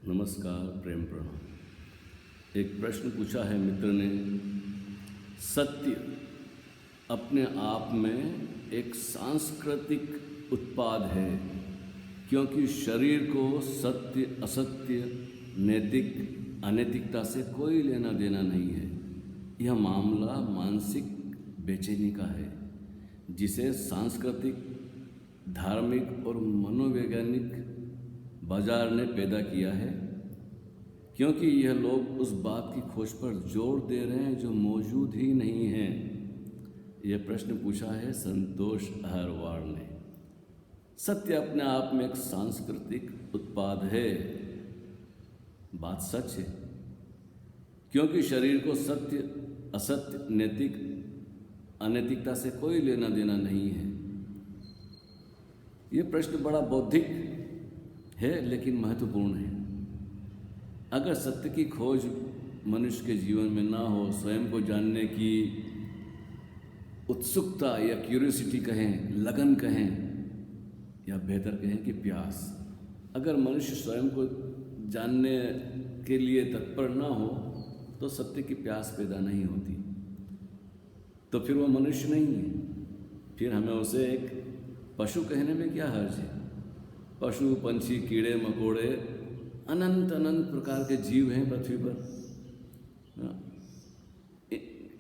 नमस्कार, प्रेम प्रणाम। एक प्रश्न पूछा है मित्र ने, सत्य अपने आप में एक सांस्कृतिक उत्पाद है, क्योंकि शरीर को सत्य असत्य, नैतिक अनैतिकता से कोई लेना देना नहीं है। यह मामला मानसिक बेचैनी का है, जिसे सांस्कृतिक, धार्मिक और मनोवैज्ञानिक बाजार ने पैदा किया है, क्योंकि यह लोग उस बात की खोज पर जोर दे रहे हैं जो मौजूद ही नहीं है। यह प्रश्न पूछा है संतोष अहरवार ने। सत्य अपने आप में एक सांस्कृतिक उत्पाद है, बात सच है, क्योंकि शरीर को सत्य असत्य, नैतिक अनैतिकता से कोई लेना देना नहीं है। यह प्रश्न बड़ा बौद्धिक है, लेकिन महत्वपूर्ण है। अगर सत्य की खोज मनुष्य के जीवन में ना हो, स्वयं को जानने की उत्सुकता या क्यूरियोसिटी कहें, लगन कहें, या बेहतर कहें कि प्यास, अगर मनुष्य स्वयं को जानने के लिए तत्पर ना हो तो सत्य की प्यास पैदा नहीं होती। तो फिर वो मनुष्य नहीं है, फिर हमें उसे एक पशु कहने में क्या हर्ज है। पशु, पंछी, कीड़े मकोड़े, अनंत अनंत प्रकार के जीव हैं पृथ्वी पर।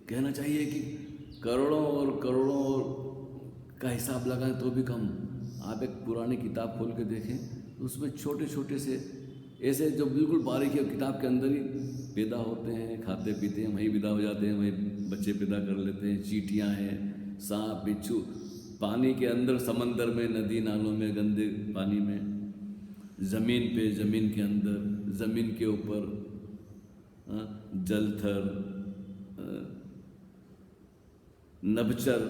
कहना चाहिए कि करोड़ों और करोड़ों का हिसाब लगाएं तो भी कम। आप एक पुरानी किताब खोल के देखें, उसमें छोटे छोटे से ऐसे जो बिल्कुल बारीक है, किताब के अंदर ही पैदा होते हैं, खाते पीते हैं, वहीं विदा हो जाते हैं, वहीं बच्चे पैदा कर लेते हैं। चींटियाँ हैं, सांप, बिच्छू, पानी के अंदर, समंदर में, नदी नालों में, गंदे पानी में, ज़मीन पे, ज़मीन के अंदर, ज़मीन के ऊपर, जलथर, नभचर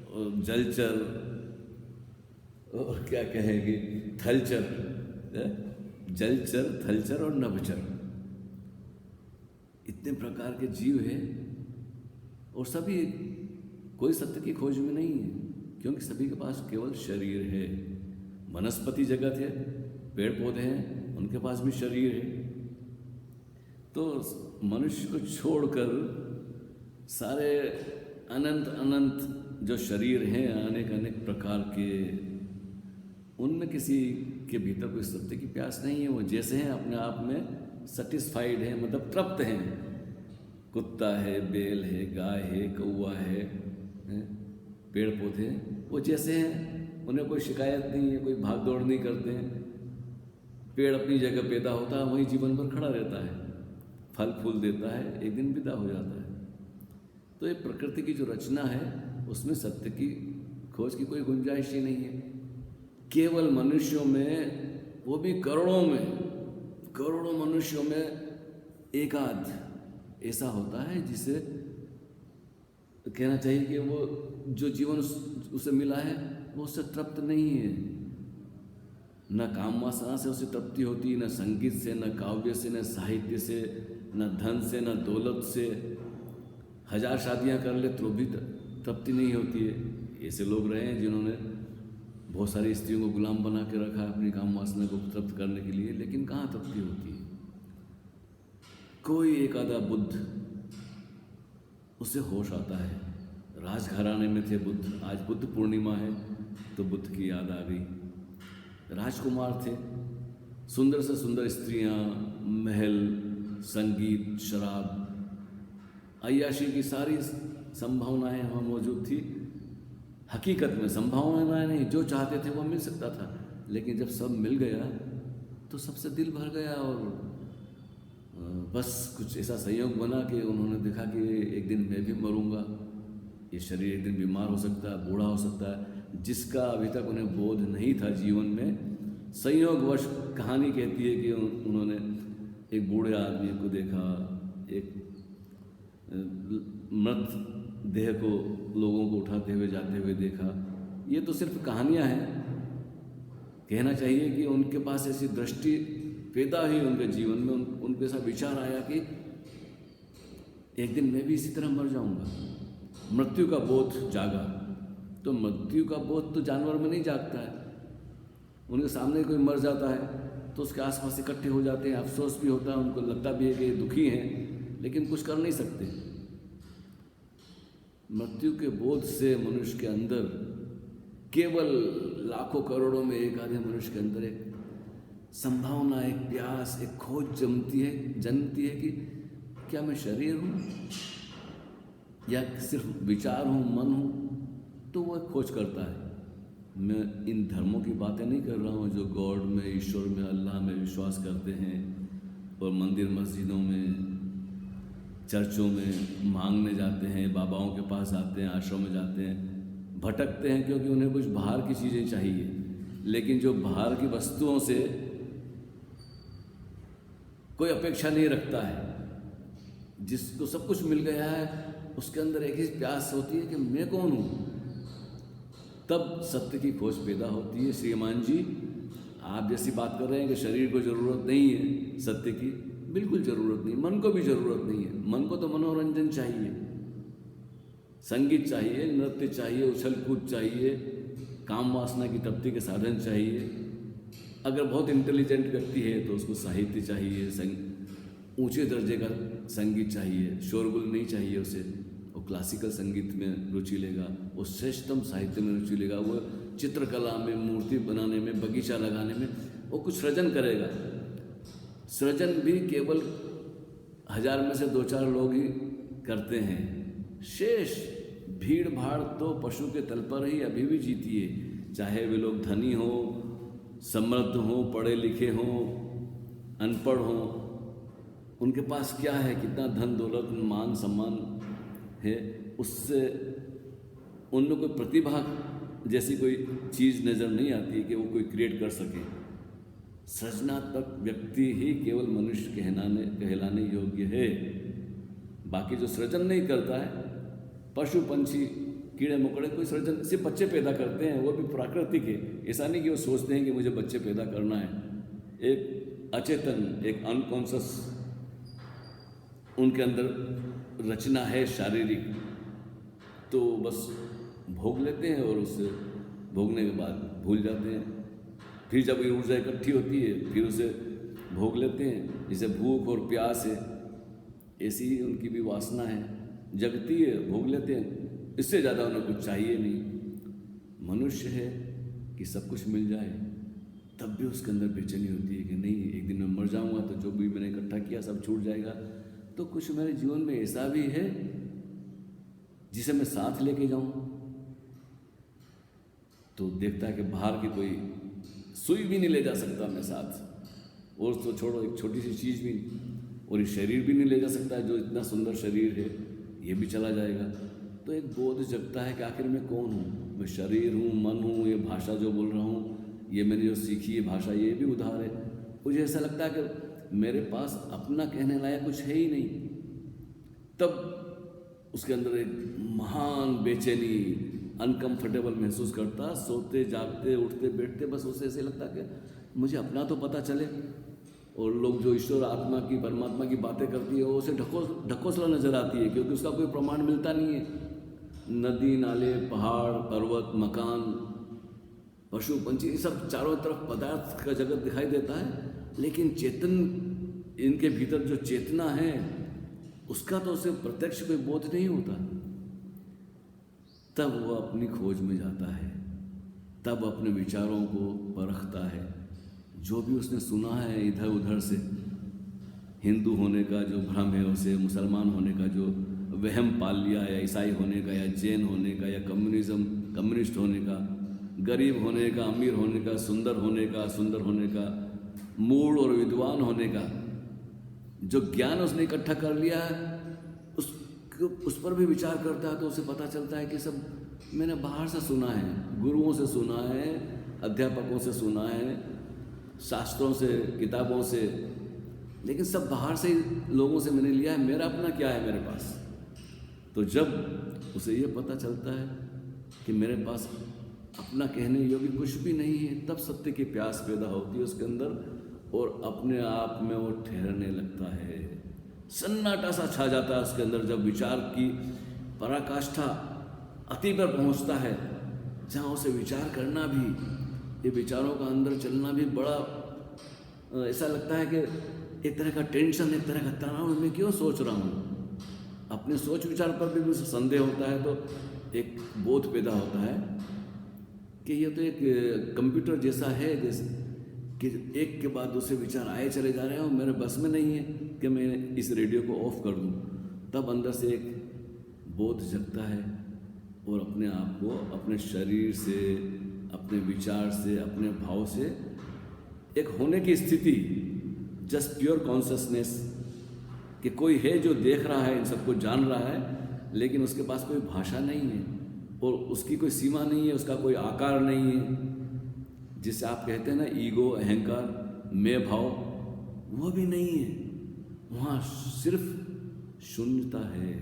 और जलचर, और क्या कहेंगे, थलचर, जलचर, थलचर और नभचर, इतने प्रकार के जीव हैं। और सभी कोई सत्य की खोज में नहीं है, क्योंकि सभी के पास केवल शरीर है। वनस्पति जगत है, पेड़ पौधे हैं, उनके पास भी शरीर है। तो मनुष्य को छोड़कर सारे अनंत अनंत जो शरीर हैं, अनेक अनेक प्रकार के, उनमें किसी के भीतर कोई सत्य की प्यास नहीं है। वो जैसे हैं अपने आप में सेटिस्फाइड हैं, मतलब तृप्त हैं। कुत्ता है, बैल है, गाय है, कौवा है, पेड़ पौधे, वो जैसे हैं, उन्हें कोई शिकायत नहीं है, कोई भाग दौड़ नहीं करते हैं। पेड़ अपनी जगह पैदा होता है, वहीं जीवन भर खड़ा रहता है, फल फूल देता है, एक दिन विदा हो जाता है। तो ये प्रकृति की जो रचना है, उसमें सत्य की खोज की कोई गुंजाइश ही नहीं है। केवल मनुष्यों में, वो भी करोड़ों में, करोड़ों मनुष्यों में एकाध ऐसा होता है जिसे कहना चाहिए कि वो जो जीवन उसे मिला है वो उससे तृप्त नहीं है। न काम वासना से उसे तृप्ति होती, न संगीत से, न काव्य से, न साहित्य से, न धन से, न दौलत से। 1000 शादियां कर ले तो भी तृप्ति नहीं होती है। ऐसे लोग रहे हैं जिन्होंने बहुत सारी स्त्रियों को गुलाम बना के रखा अपनी काम वासना को तृप्त करने के लिए, लेकिन कहाँ तृप्ति होती है। कोई एक आधा बुद्ध, उसे होश आता है। राजघराने में थे बुद्ध, आज बुद्ध पूर्णिमा है तो बुद्ध की याद आ गई। राजकुमार थे, सुंदर से सुंदर स्त्रियां, महल, संगीत, शराब, अय्याशी की सारी संभावनाएं वहाँ मौजूद थी। हकीकत में संभावनाएं नहीं, जो चाहते थे वो मिल सकता था, लेकिन जब सब मिल गया तो सबसे दिल भर गया। और बस कुछ ऐसा संयोग बना कि उन्होंने देखा कि एक दिन मैं भी मरूंगा, ये शरीर एक दिन बीमार हो सकता है, बूढ़ा हो सकता है। जिसका अभी तक उन्हें बोध नहीं था जीवन में, संयोगवश कहानी कहती है कि उन्होंने एक बूढ़े आदमी को देखा, एक मृत देह को, लोगों को उठाते हुए जाते हुए देखा। ये तो सिर्फ कहानियाँ हैं। कहना चाहिए कि उनके पास ऐसी दृष्टि पैदा हुई उनके जीवन में, उनको ऐसा विचार आया कि एक दिन मैं भी इसी तरह मर जाऊंगा। मृत्यु का बोध जागा। तो मृत्यु का बोध तो जानवर में नहीं जागता है। उनके सामने कोई मर जाता है तो उसके आसपास इकट्ठे हो जाते हैं, अफसोस भी होता है, उनको लगता भी है कि दुखी हैं, लेकिन कुछ कर नहीं सकते। मृत्यु के बोध से मनुष्य के अंदर, केवल लाखों करोड़ों में एक आधे मनुष्य के अंदर एक संभावना, एक प्यास, एक खोज जन्मती है कि क्या मैं शरीर हूँ या सिर्फ विचार हूँ, मन हूँ। तो वह खोज करता है। मैं इन धर्मों की बातें नहीं कर रहा हूँ जो गॉड में, ईश्वर में, अल्लाह में विश्वास करते हैं और मंदिर मस्जिदों में, चर्चों में मांगने जाते हैं, बाबाओं के पास आते हैं, आश्रम में जाते हैं, भटकते हैं क्योंकि उन्हें कुछ बाहर की चीज़ें चाहिए। लेकिन जो बाहर की वस्तुओं से कोई अपेक्षा नहीं रखता है, जिसको सब कुछ मिल गया है, उसके अंदर एक ही प्यास होती है कि मैं कौन हूँ। तब सत्य की खोज पैदा होती है। श्रीमान जी, आप जैसी बात कर रहे हैं कि शरीर को ज़रूरत नहीं है सत्य की, बिल्कुल ज़रूरत नहीं। मन को भी ज़रूरत नहीं है। मन को तो मनोरंजन चाहिए, संगीत चाहिए, नृत्य चाहिए, उछल कूद चाहिए, काम वासना की तृप्ति के साधन चाहिए। अगर बहुत इंटेलिजेंट व्यक्ति है तो उसको साहित्य चाहिए, ऊंचे दर्जे का संगीत चाहिए, शोरगुल नहीं चाहिए उसे। वो क्लासिकल संगीत में रुचि लेगा, वो श्रेष्ठतम साहित्य में रुचि लेगा, वो चित्रकला में, मूर्ति बनाने में, बगीचा लगाने में वो कुछ सृजन करेगा। सृजन भी केवल 1000 में से 2-4 लोग ही करते हैं। शेष भीड़ भाड़ तो पशु के तल पर ही अभी भी जीती है। चाहे वे लोग धनी हो, समृद्ध हो, पढ़े लिखे हो, अनपढ़ हो, उनके पास क्या है, कितना धन दौलत, मान सम्मान है, उससे उनमें कोई प्रतिभा जैसी कोई चीज़ नज़र नहीं आती कि वो कोई क्रिएट कर सके। सृजनात्मक व्यक्ति ही केवल मनुष्य कहलाने योग्य है। बाकी जो सृजन नहीं करता है, पशु पंछी, कीड़े मकोड़े, कोई सृजन सिर्फ बच्चे पैदा करते हैं, वो भी प्राकृतिक है। ऐसा नहीं कि वो सोचते हैं कि मुझे बच्चे पैदा करना है। एक अचेतन, एक अनकॉन्शियस उनके अंदर रचना है शारीरिक, तो बस भोग लेते हैं और उससे भोगने के बाद भूल जाते हैं। फिर जब ये ऊर्जा इकट्ठी होती है फिर उसे भोग लेते हैं। जैसे भूख और प्यास है, ऐसी ही उनकी भी वासना है, जगती है, भोग लेते हैं। इससे ज़्यादा उन्हें कुछ चाहिए नहीं। मनुष्य है कि सब कुछ मिल जाए, तब भी उसके अंदर बेचैनी होती है कि नहीं, एक दिन मैं मर जाऊंगा तो जो भी मैंने इकट्ठा किया सब छूट जाएगा। तो कुछ मेरे जीवन में ऐसा भी है जिसे मैं साथ लेके जाऊं। तो देखता है कि बाहर की कोई सुई भी नहीं ले जा सकता मैं साथ, और तो छोड़ो एक छोटी सी चीज़ भी, और ये शरीर भी नहीं ले जा सकता है, जो इतना सुंदर शरीर है, ये भी चला जाएगा। तो एक बोध जगता है कि आखिर मैं कौन हूँ। मैं शरीर हूँ, मन हूँ, ये भाषा जो बोल रहा हूँ, ये मैंने जो सीखी है भाषा, ये भी उधार है। मुझे ऐसा लगता है कि मेरे पास अपना कहने लायक कुछ है ही नहीं। तब उसके अंदर एक महान बेचैनी, अनकंफर्टेबल महसूस करता। सोते जागते उठते बैठते बस उसे ऐसे लगता कि मुझे अपना तो पता चले, और लोग जो ईश्वर आत्मा की, परमात्मा की बातें करती है वो उसे ढकोसला नजर आती है, क्योंकि उसका कोई प्रमाण मिलता नहीं है। नदी नाले, पहाड़ पर्वत, मकान, पशु पंछी, ये सब चारों तरफ पदार्थ का जगत दिखाई देता है, लेकिन चेतन, इनके भीतर जो चेतना है उसका तो उसे प्रत्यक्ष कोई बोध नहीं होता। तब वह अपनी खोज में जाता है, तब अपने विचारों को परखता है। जो भी उसने सुना है इधर उधर से, हिंदू होने का जो भ्रम है उसे, मुसलमान होने का जो वहम पाल लिया, या ईसाई होने का, या जैन होने का, या कम्युनिस्ट होने का, गरीब होने का, अमीर होने का, सुंदर होने का, सुंदर होने का, मूढ़ और विद्वान होने का, जो ज्ञान उसने इकट्ठा कर लिया है उस पर भी विचार करता है तो उसे पता चलता है कि सब मैंने बाहर से सुना है, गुरुओं से सुना है, अध्यापकों से सुना है, शास्त्रों से, किताबों से, लेकिन सब बाहर से ही लोगों से मैंने लिया है। मेरा अपना क्या है मेरे पास? तो जब उसे ये पता चलता है कि मेरे पास अपना कहने योग्य कुछ भी नहीं है, तब सत्य की प्यास पैदा होती है उसके अंदर, और अपने आप में वो ठहरने लगता है। सन्नाटा सा छा जाता है उसके अंदर जब विचार की पराकाष्ठा अति पर पहुंचता है, जहाँ उसे विचार करना भी, ये विचारों का अंदर चलना भी बड़ा ऐसा लगता है कि एक तरह का टेंशन, एक तरह का तनाव, मैं क्यों सोच रहा हूँ। अपने सोच विचार पर भी मुझे संदेह होता है, तो एक बोध पैदा होता है कि ये तो एक कंप्यूटर जैसा है, जैसे कि एक के बाद दूसरे विचार आए चले जा रहे हैं और मेरे बस में नहीं है कि मैं इस रेडियो को ऑफ कर दूं। तब अंदर से एक बोध जगता है और अपने आप को अपने शरीर से, अपने विचार से, अपने भाव से एक होने की स्थिति, जस्ट प्योर कॉन्शसनेस, कि कोई है जो देख रहा है, इन सबको जान रहा है, लेकिन उसके पास कोई भाषा नहीं है और उसकी कोई सीमा नहीं है, उसका कोई आकार नहीं है, जिसे आप कहते हैं ना ईगो, अहंकार, मैं भाव, वो भी नहीं है। वहाँ सिर्फ शून्यता है,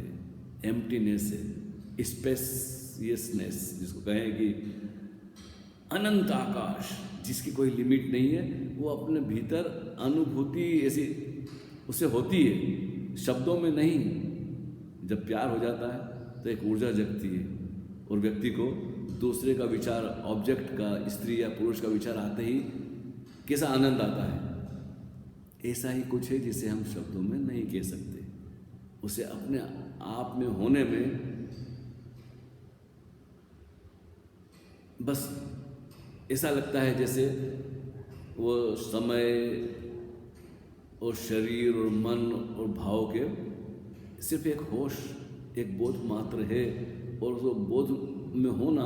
एम्प्टीनेस है, स्पेसियसनेस, जिसको कहें कि अनंत आकाश, जिसकी कोई लिमिट नहीं है। वो अपने भीतर अनुभूति ऐसी उसे होती है, शब्दों में नहीं। जब प्यार हो जाता है तो एक ऊर्जा जगती है और व्यक्ति को दूसरे का विचार, ऑब्जेक्ट का, स्त्री या पुरुष का विचार आते ही कैसा आनंद आता है। ऐसा ही कुछ है जिसे हम शब्दों में नहीं कह सकते। उसे अपने आप में होने में बस ऐसा लगता है जैसे वो समय और शरीर और मन और भाव के सिर्फ एक होश, एक बोध मात्र है। और वो बोध में होना,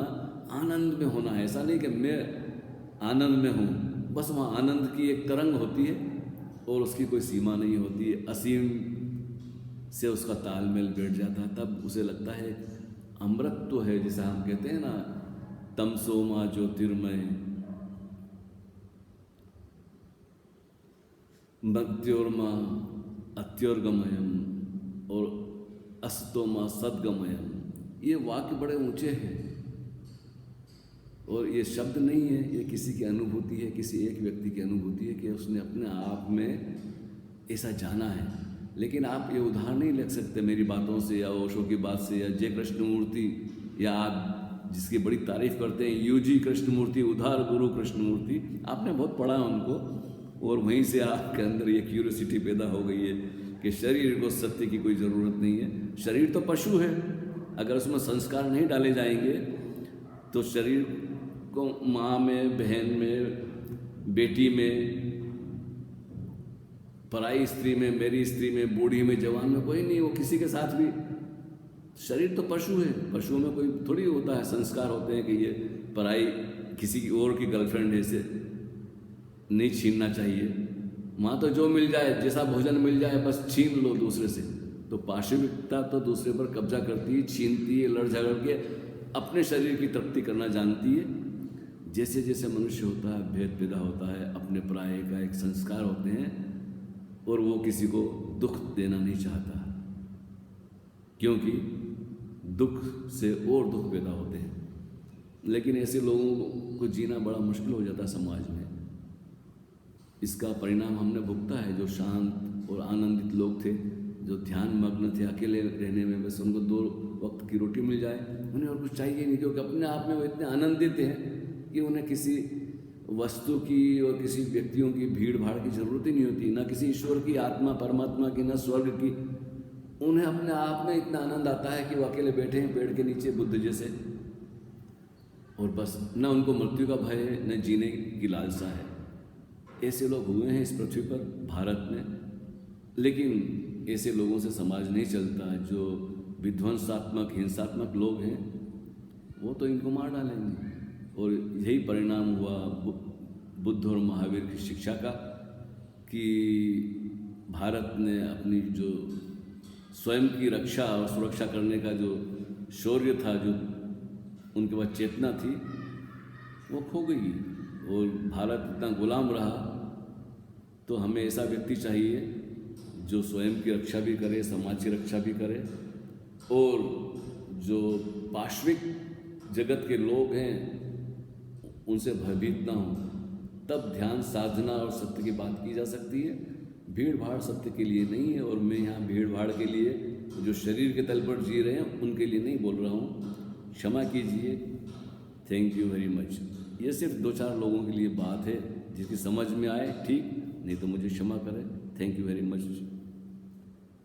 आनंद में होना है। ऐसा नहीं कि मैं आनंद में हूँ, बस वहाँ आनंद की एक तरंग होती है और उसकी कोई सीमा नहीं होती है। असीम से उसका तालमेल बैठ जाता है, तब उसे लगता है अमृत तो है, जैसा हम कहते हैं ना, तमसो मा ज्योतिर्मय मृत्योर्मा अत्योर्गमयम और अस्तोमा सद्गमयम। ये वाक्य बड़े ऊंचे हैं और ये शब्द नहीं है, ये किसी की अनुभूति है, किसी एक व्यक्ति की अनुभूति है कि उसने अपने आप में ऐसा जाना है। लेकिन आप ये उदाहरण नहीं लिख सकते मेरी बातों से या ओशो की बात से या जय कृष्णमूर्ति, या आप जिसकी बड़ी तारीफ करते हैं यूजी कृष्णमूर्ति, उदार गुरु कृष्णमूर्ति, आपने बहुत पढ़ा उनको और वहीं से आपके अंदर ये क्यूरियोसिटी पैदा हो गई है कि शरीर को सत्य की कोई ज़रूरत नहीं है। शरीर तो पशु है, अगर उसमें संस्कार नहीं डाले जाएंगे तो शरीर को माँ में, बहन में, बेटी में, पराई स्त्री में, मेरी स्त्री में, बूढ़ी में, जवान में कोई नहीं, वो किसी के साथ भी। शरीर तो पशु है, पशुओं में कोई थोड़ी होता है संस्कार होते हैं कि ये पराई किसी की और की गर्लफ्रेंड है, इसे नहीं छीनना चाहिए। वहाँ तो जो मिल जाए, जैसा भोजन मिल जाए बस छीन लो दूसरे से। तो पाशविकता तो दूसरे पर कब्जा करती है, छीनती है, लड़ झगड़ के अपने शरीर की तृप्ति करना जानती है। जैसे जैसे मनुष्य होता है भेद पैदा होता है, अपने पराये का एक संस्कार होते हैं और वो किसी को दुख देना नहीं चाहता, क्योंकि दुख से और दुख पैदा होते हैं। लेकिन ऐसे लोगों को जीना बड़ा मुश्किल हो जाता है समाज में। इसका परिणाम हमने भुगता है। जो शांत और आनंदित लोग थे, जो ध्यान मग्न थे, अकेले रहने में बस उनको 2 वक्त की रोटी मिल जाए, उन्हें और कुछ चाहिए नहीं, क्योंकि अपने आप में वो इतने आनंदित हैं कि उन्हें किसी वस्तु की और किसी व्यक्तियों की भीड़ भाड़ की जरूरत ही नहीं होती, ना किसी ईश्वर की, आत्मा परमात्मा की, ना स्वर्ग की। उन्हें अपने आप में इतना आनंद आता है कि वो अकेले बैठे हैं पेड़ के नीचे बुद्ध जैसे, और बस न उनको मृत्यु का भय है, न जीने की लालसा है। ऐसे लोग हुए हैं इस पृथ्वी पर, भारत में। लेकिन ऐसे लोगों से समाज नहीं चलता। जो विध्वंसात्मक, हिंसात्मक लोग हैं वो तो इनको मार डालेंगे। और यही परिणाम हुआ बुद्ध और महावीर की शिक्षा का, कि भारत ने अपनी जो स्वयं की रक्षा और सुरक्षा करने का जो शौर्य था, जो उनके पास चेतना थी, वो खो गई। और भारत इतना गुलाम रहा। तो हमें ऐसा व्यक्ति चाहिए जो स्वयं की रक्षा भी करे, समाज की रक्षा भी करे, और जो पाश्विक जगत के लोग हैं उनसे भयभीत ना हो। तब ध्यान, साधना और सत्य की बात की जा सकती है। भीड़ भाड़ सत्य के लिए नहीं है। और मैं यहाँ भीड़ भाड़ के लिए, जो शरीर के तल पर जी रहे हैं उनके लिए नहीं बोल रहा हूँ, क्षमा कीजिए। Thank you very much. ये सिर्फ 2-4 लोगों के लिए बात है, जिसकी समझ में आए ठीक, नहीं तो मुझे क्षमा करें। Thank you very much.